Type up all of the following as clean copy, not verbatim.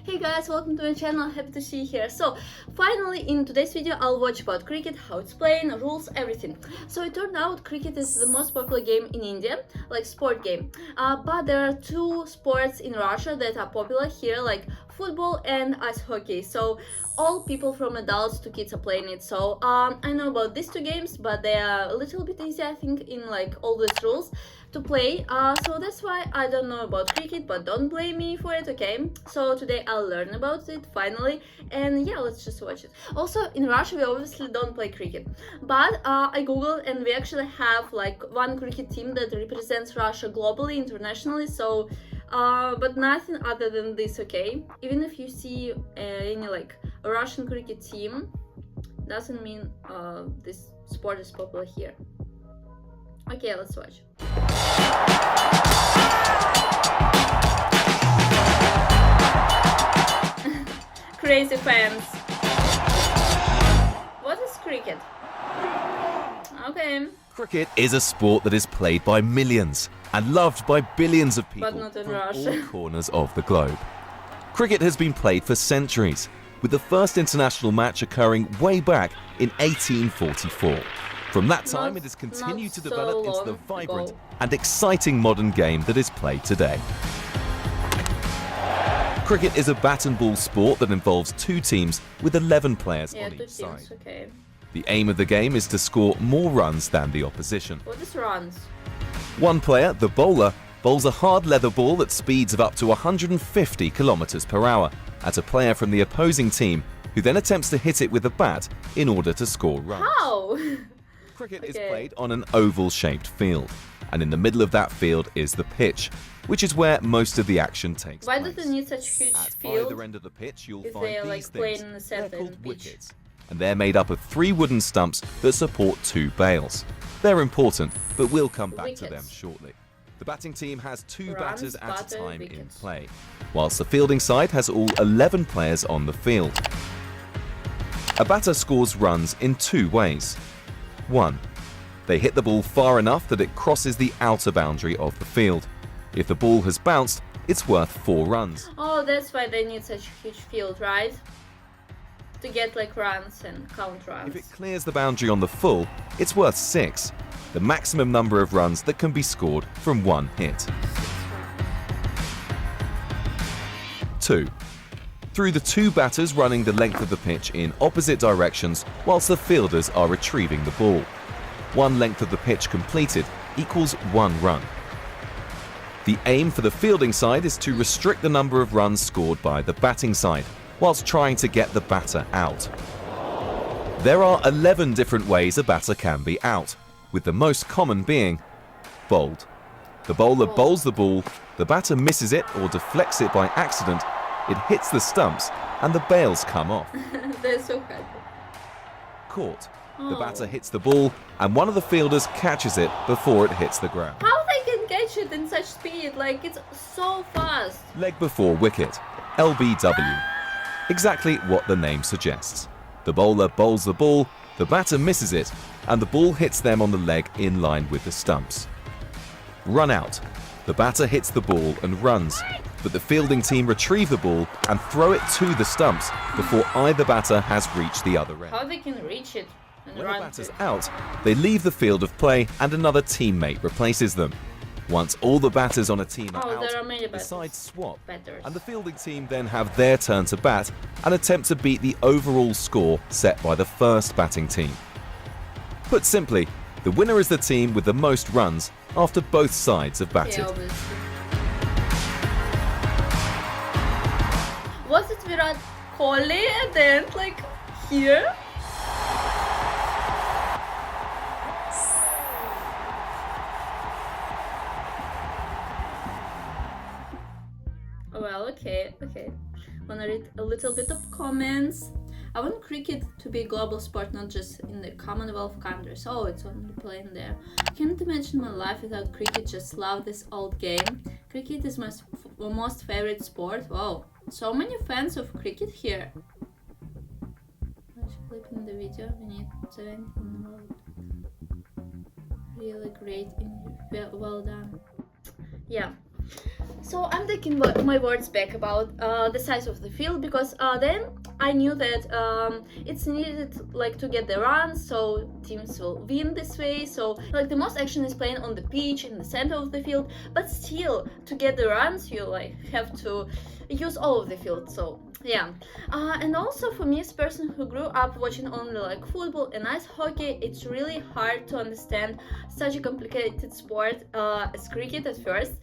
Hey guys, welcome to my channel, happy to see you here. So finally in today's video I'll watch about cricket, how it's playing, rules, everything. So it turned out cricket is the most popular game in India, like sport game. But there are two sports in Russia that are popular here, like football and ice hockey. So all people from adults to kids are playing it. So I know about these two games, but they are a little bit easy, I think, in like all these rules to play. So that's why I don't know about cricket, but don't blame me for it, okay? So today I'll learn about it finally, and yeah, let's just watch it. Also, in Russia we obviously don't play cricket, but I googled and we actually have like one cricket team that represents Russia globally, internationally. So but nothing other than this, okay? Even if you see any like a Russian cricket team, doesn't mean this sport is popular here. Okay, let's watch. Crazy fans. What is cricket? Okay. Cricket is a sport that is played by millions and loved by billions of people But not in from Russia. all corners of the globe. Cricket has been played for centuries, with the first international match occurring way back in 1844. From that time, it has continued to develop into the vibrant and exciting modern game that is played today. Cricket is a bat and ball sport that involves two teams with 11 players on each side. Okay. The aim of the game is to score more runs than the opposition. What is runs? One player, the bowler, bowls a hard leather ball at speeds of up to 150 kilometers per hour at a player from the opposing team, who then attempts to hit it with a bat in order to score runs. How? Cricket is played on an oval-shaped field, and in the middle of that field is the pitch, which is where most of the action takes Why place. do they need such huge At field? either end of the pitch, you'll if find they are these like things. playing in the They're center called pitch? wickets, and they're made up of 3 wooden stumps that support 2 bails. They're important, but we'll come back to them shortly. The batting team has 2 batters at a time in play, whilst the fielding side has all 11 players on the field. A batter scores runs in 2 ways. 1. They hit the ball far enough that it crosses the outer boundary of the field. If the ball has bounced, it's worth 4 runs. Oh, that's why they need such a huge field, right? To get like runs and count runs. If it clears the boundary on the full, it's worth 6, the maximum number of runs that can be scored from 1 hit. 2. Through the 2 batters running the length of the pitch in opposite directions whilst the fielders are retrieving the ball. 1 length of the pitch completed equals 1 run. The aim for the fielding side is to restrict the number of runs scored by the batting side, whilst trying to get the batter out. There are 11 different ways a batter can be out, with the most common being bowled. The bowler bowls the ball, the batter misses it or deflects it by accident, it hits the stumps and the bails come off. They're so happy. Caught. The batter hits the ball and one of the fielders catches it before it hits the ground. How they can catch it in such speed? Like, it's so fast. Leg before wicket, LBW. Exactly what the name suggests. The bowler bowls the ball, the batter misses it, and the ball hits them on the leg in line with the stumps. Run out. The batter hits the ball and runs, but the fielding team retrieve the ball and throw it to the stumps before either batter has reached the other end. How they can reach it and When the run batter's to it? out, they leave the field of play and another teammate replaces them. Once all the batters on a team are there are out, many the sides swap, batters. and the fielding team then have their turn to bat and attempt to beat the overall score set by the first batting team. Put simply, the winner is the team with the most runs after both sides have batted. Yeah, obviously. Was it Virat Kohli at the end, like here? Well, okay. Wanna read a little bit of comments. I want cricket to be a global sport, not just in the Commonwealth countries. Oh, it's only playing there. Can't imagine my life without cricket. Just love this old game. Cricket is my most favorite sport. Wow, so many fans of cricket here. Let's clip in the video. We need 17 more. Really great. Well done. Yeah. So I'm taking my words back about the size of the field, because then I knew that it's needed like to get the runs, so teams will win this way. So like the most action is playing on the pitch in the center of the field, but still to get the runs you like have to use all of the field. So yeah, and also for me as a person who grew up watching only like football and ice hockey, it's really hard to understand such a complicated sport as cricket at first.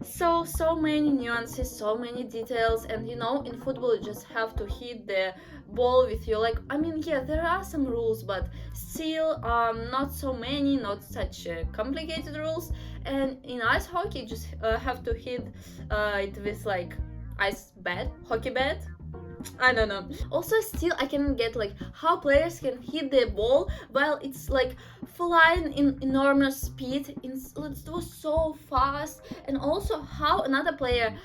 So many nuances, so many details, and you know, in football you just have to hit the ball with your, like, I mean, yeah, there are some rules, but still not so many, not such complicated rules. And in ice hockey you just have to hit it with like ice bat, hockey bat. I don't know. Also, still I can get like how players can hit the ball while it's like flying in enormous speed. It was so fast, and also how another player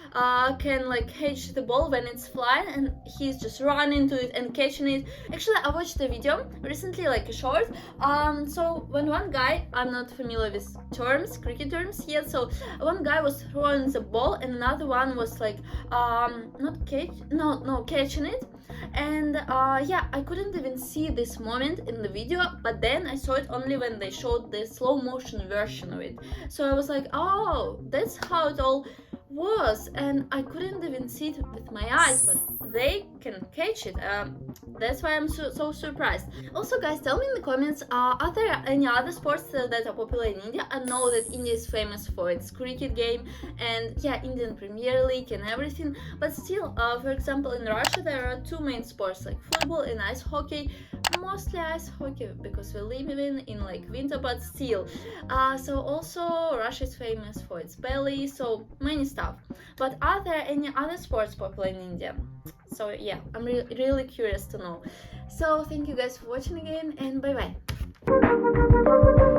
can like catch the ball when it's flying, and he's just running to it and catching it. Actually, I watched a video recently, like a short. So when one guy, I'm not familiar with terms, cricket terms yet. So one guy was throwing the ball, and another one was like catching it. And yeah, I couldn't even see this moment in the video, but then I saw it only when they showed the slow motion version of it. So I was like, oh, that's how it all was, and I couldn't even see it with my eyes, but they can catch it. That's why I'm so surprised. Also, guys, tell me in the comments, are there any other sports that are popular in India? I know that India is famous for its cricket game, and yeah, Indian Premier League and everything, but still, for example, in Russia there are two main sports like football and ice hockey. Mostly ice hockey because we live in like winter, but still. So also Russia is famous for its belly, so many stuff. But are there any other sports popular in India? So yeah, I'm really curious to know. So thank you guys for watching again, and bye bye.